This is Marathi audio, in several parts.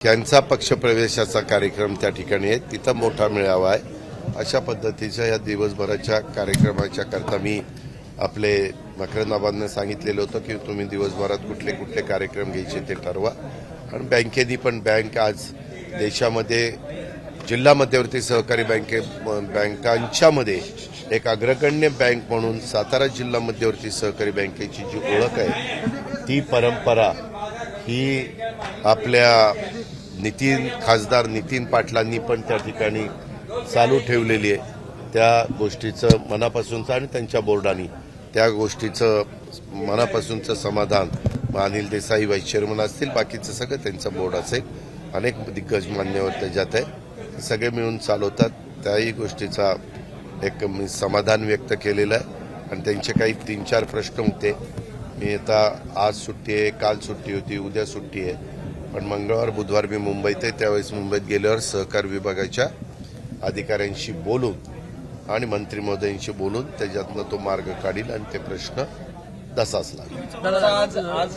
त्यांचा पक्षप्रवेशाचा कार्यक्रम त्या ठिकाणी आहे, तिथं मोठा मेळावा आहे. अशा पद्धतीच्या या दिवसभराच्या कार्यक्रमाच्या करता मी आपले मकरंदाबांना सांगितलेलं होतं की तुम्ही दिवसभरात कुठले कुठले कार्यक्रम घ्यायचे ते ठरवा. आणि बँकेनी पण बँक आज देशामध्ये जिल्हा मध्यवर्ती सहकारी बँकांच्यामध्ये एक अग्रगण्य बँक म्हणून सातारा जिल्हा मध्यवर्ती सहकारी बँकेची जी ओळख आहे ती परंपरा ही आपल्या खासदार नितीन पाटलांनी पण त्या ठिकाणी चालू ठेवलेली आहे. त्या गोष्टीचं मनापासूनचं आणि त्यांच्या बोर्डाने त्या गोष्टीचं मनापासूनचं समाधान अनिल देसाई व्हाईस चेअरमन असतील, बाकीचं सगळं त्यांचं बोर्ड असेल, अनेक दिग्गज मान्यवर त्याच्यात आहे, सगळे मिळून चालवतात. त्याही गोष्टीचा एक मी समाधान व्यक्त केलेलं आहे. आणि त्यांचे काही 3-4 प्रश्न होते. मी आता आज सुट्टी आहे, काल सुट्टी होती, उद्या सुट्टी आहे, पण मंगळवार बुधवार मी मुंबईत आहे. त्यावेळेस मुंबईत गेल्यावर सहकार विभागाच्या अधिकाऱ्यांशी बोलून आणि मंत्री महोदयांशी बोलून त्याच्यातनं तो मार्ग काढील आणि ते प्रश्न तसाच लागेल. आज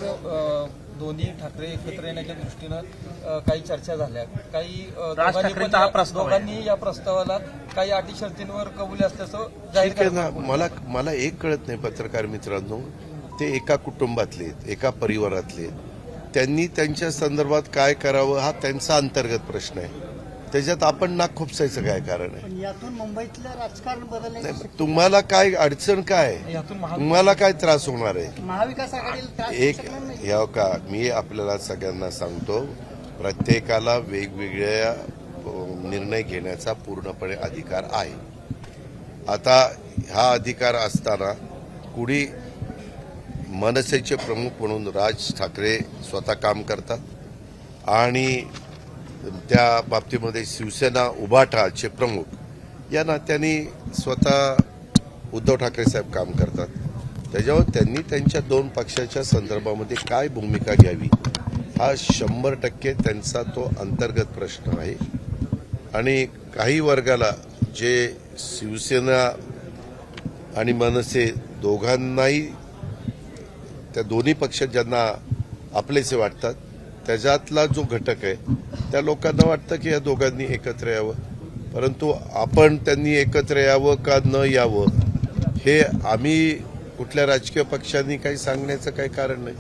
दोन्ही ठाकरे एकत्र येण्याच्या दृष्टीनं काही चर्चा झाल्या. काही दोघांनी या प्रस्तावाला काही अटी शर्तींवर कबुली असल्याचं ठीक आहे ना. मला एक कळत नाही पत्रकार मित्रांनो, ते एका कुटुंबातले एका परिवारातले, त्यांनी त्यांच्या संदर्भात काय करावं हा त्यांचा अंतर्गत प्रश्न आहे. त्याच्यात आपण नाक खुपसायचं काय कारण आहे? यातून मुंबईतलं राजकारण बदलण्याची तुम्हाला काय अडचण काय, तुम्हाला काय त्रास होणार आहे? महाविकास आघाडीला एक ह्या का मी आपल्याला सगळ्यांना सांगतो, प्रत्येकाला वेगवेगळ्या निर्णय घेण्याचा पूर्णपणे अधिकार आहे. आता हा अधिकार असताना कुणी मनसेचे प्रमुख म्हणून राज ठाकरे स्वतः काम करतात आणि त्या बाबतीमध्ये शिवसेना उभाटाचे प्रमुख या नात्याने स्वतः उद्धव ठाकरे साहेब काम करतात. त्याच्यावर त्यांनी त्यांच्या 2 पक्षाच्या संदर्भामध्ये काय भूमिका घ्यावी हा 100% त्यांचा तो अंतर्गत प्रश्न आहे. आणि काही वर्गाला जे शिवसेना आणि मनसे दोघांनाही त्या दोन्ही पक्ष ज्यांना आपलेसे वाटतात त्याच्यातला जो घटक आहे त्या लोकांना वाटतं की या दोघांनी एकत्र यावं, परंतु आपण त्यांनी एकत्र यावं का न यावं हे आम्ही कुठल्या राजकीय पक्षांनी काही सांगण्याचं काही कारण नाही.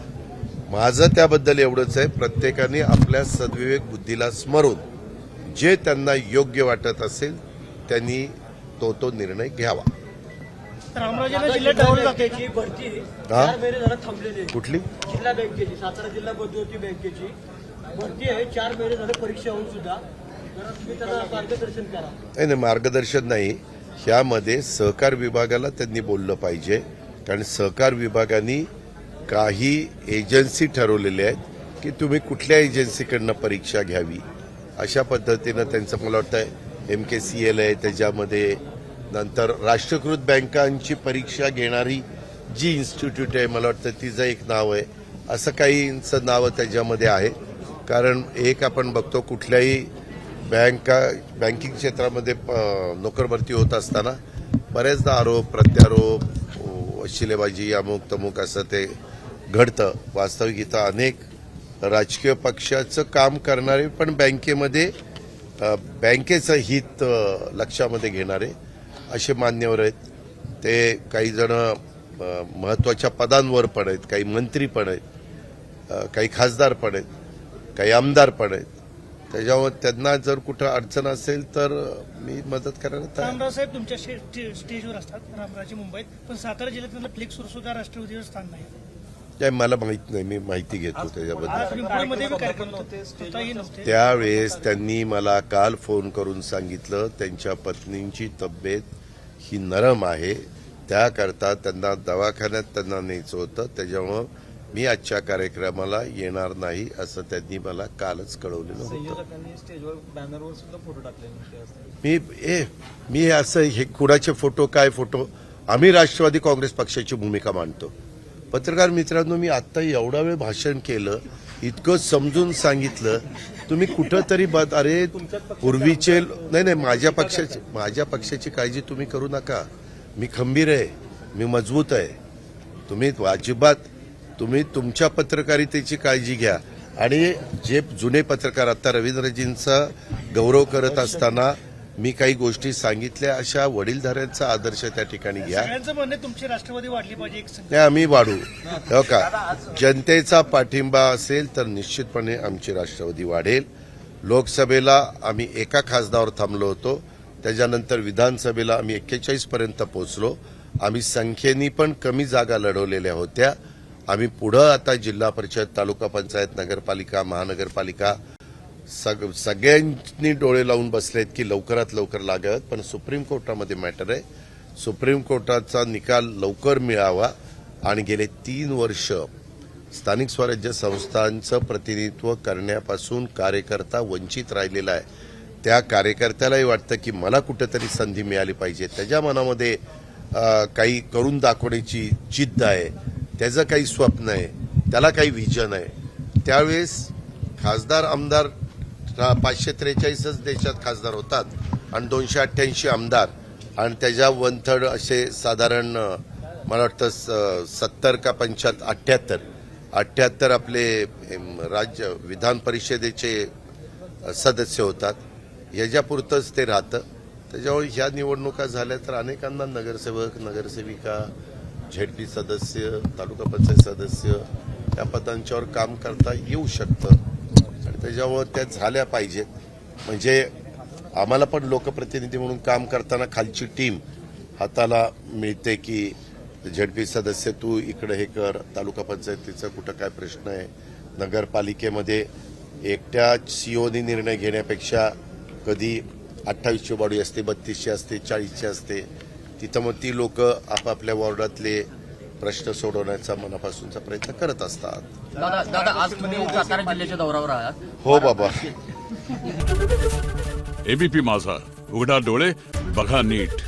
माझं त्याबद्दल एवढंच आहे, प्रत्येकाने आपल्या सद्विवेक बुद्धीला स्मरून जे त्यांना योग्य वाटत असेल त्यांनी तो निर्णय घ्यावा. रामराजेंना जिल्ह्यात ठेवली जाते भरती 4 महिने झालं थांबलेली. कुठली जिल्हा बँकेची, सातारा जिल्हा मध्यवर्ती बँकेची भरती आहे. 4 महिने झाले परीक्षा होऊन सुद्धा. तुम्ही त्यांना मार्गदर्शन करा. नाही, मार्गदर्शन नाही, ह्यामध्ये सहकार विभागाला त्यांनी बोललं पाहिजे. कारण सहकार विभागाने काही एजन्सी ठरवलेल्या आहेत की तुम्ही कुठल्या एजन्सीकडनं परीक्षा घ्यावी अशा पद्धतीनं त्यांचं मला वाटतं MKCL आहे, त्याच्यामध्ये नंतर राष्ट्रीयकृत बँकांची परीक्षा घेणारी जी इन्स्टिट्यूट आहे मला वाटतं तिचं एक नाव आहे, असं काहींचं नावं त्याच्यामध्ये आहे. कारण एक आपण बघतो कुठल्याही बँकिंग क्षेत्रामध्ये नोकर भरती होत असताना बऱ्याचदा आरोप प्रत्यारोप शिलेबाजी अमुक तमुक असं ते घडतं. वास्तविक इथं अनेक राजकीय पक्षाचं काम करणारे पण बँकेमध्ये बँकेचं हित लक्षामध्ये घेणारे असे मान्यवर आहेत. ते काही जण महत्वाच्या पदांवर पण आहेत, काही मंत्री पण आहेत, काही खासदार पण आहेत, काही आमदार पण आहेत. त्याच्यामुळे त्यांना जर कुठं अडचण असेल तर मी मदत करायला तयार. रामराज साहेब तुमच्या स्टेजवर असतात, रामराजे मुंबईत, पण सातारा जिल्ह्यात त्यांना फ्लेक्सवर सुद्धा राष्ट्रवादीवर स्थान नाही. काय मला माहित नाही, मी माहिती घेतो त्याच्याबद्दल. पिंपळमध्ये कार्यक्रम होते. त्यावेळेस त्यांनी मला काल फोन करून सांगितलं त्यांच्या पत्नींची तब्येत ही नरम आहे, त्याकरता त्यांना दवाखान्यात त्यांना न्यायचं होतं, त्याच्यामुळं मी आजच्या कार्यक्रमाला येणार नाही असं त्यांनी मला कालच कळवलेलं होतं. स्टेजवर बॅनरवर सुद्धा फोटो टाकले. मी असं हे कुणाचे फोटो काय फोटो, आम्ही राष्ट्रवादी काँग्रेस पक्षाची भूमिका मांडतो. पत्रकार मित्रांनो, मी आत्ता एवढा वेळ भाषण केलं, इतकं समजून सांगितलं, तुम्ही कुठंतरी अरे पूर्वीचे नाही माझ्या पक्षाची काळजी तुम्ही करू नका. मी खंबीर आहे, मी मजबूत आहे. तुम्ही अजिबात तुम्ही तुमच्या पत्रकारितेची काळजी घ्या. आणि जे जुने पत्रकार आता रवींद्रजींचा गौरव करत असताना मी काही गोष्टी सांगितल्या, अशा वडीलधाऱ्यांचा आदर्श त्या ठिकाणी घ्या. सगळ्यांचं म्हणणं आहे तुमची राष्ट्रवादी वाढली पाहिजे एक संघ. ते आम्ही वाढू. हो का, जनतेचा पाठिंबा असेल तर निश्चितपणे आमची राष्ट्रवादी वाढेल. लोकसभेला आम्ही एका खासदारावर थांबलो होतो, त्याच्यानंतर विधानसभेला आम्ही 41 पर्यंत पोहोचलो. आम्ही संख्येनी पण कमी जागा लढवलेल्या होत्या. आम्ही पुढं आता जिल्हा परिषद, तालुका पंचायत, नगरपालिका, महानगरपालिका सगळ्यांनी डोळे लावून बसलेत की लवकरात लवकर लागावेत. पण सुप्रीम कोर्टामध्ये मॅटर आहे. सुप्रीम कोर्टाचा निकाल लवकर मिळावा आणि गेले 3 वर्ष स्थानिक स्वराज्य संस्थांचं प्रतिनिधित्व करण्यापासून कार्यकर्ता वंचित राहिलेला आहे. त्या कार्यकर्त्यालाही वाटतं की मला कुठेतरी संधी मिळाली पाहिजे. त्याच्या मनामध्ये काही करून दाखवण्याची जिद्द आहे, त्याचं काही स्वप्न आहे, त्याला काही व्हिजन आहे. त्यावेळेस खासदार आमदार 543च देशात खासदार होतात आणि 288 आमदार आणि त्याच्या 1/3 असे साधारण मला वाटतं 70 का 78 आपले राज्य विधान परिषदेचे सदस्य होतात. याच्यापुरतंच ते राहतं. त्याच्यामुळे ह्या निवडणुका झाल्या तर अनेकांना नगरसेवक, नगरसेविका, झेडपी सदस्य, तालुका पंचायत सदस्य या पदांच्यावर काम करता येऊ शकतं आणि त्याच्यामुळे त्या झाल्या पाहिजेत. म्हणजे आम्हाला पण लोकप्रतिनिधी म्हणून काम करताना खालची टीम हाताला मिळते की झेडपी सदस्य तू इकडे हे कर, तालुका पंचायतीचा कुठं काय प्रश्न आहे, नगरपालिकेमध्ये एकट्या सीओनी निर्णय घेण्यापेक्षा कधी 28ची बॉडी असते, 32ची असते, 40ची असते, तिथं मग ती लोक आपापल्या वॉर्डातले प्रश्न सोडवण्याचा मनापासूनचा प्रयत्न करत असतात. दादा आज तुम्ही सातारा जिल्ह्याच्या दौऱ्यावर आहात. हो बाबा. एबीपी माझा, उघडा डोळे बघा नीट.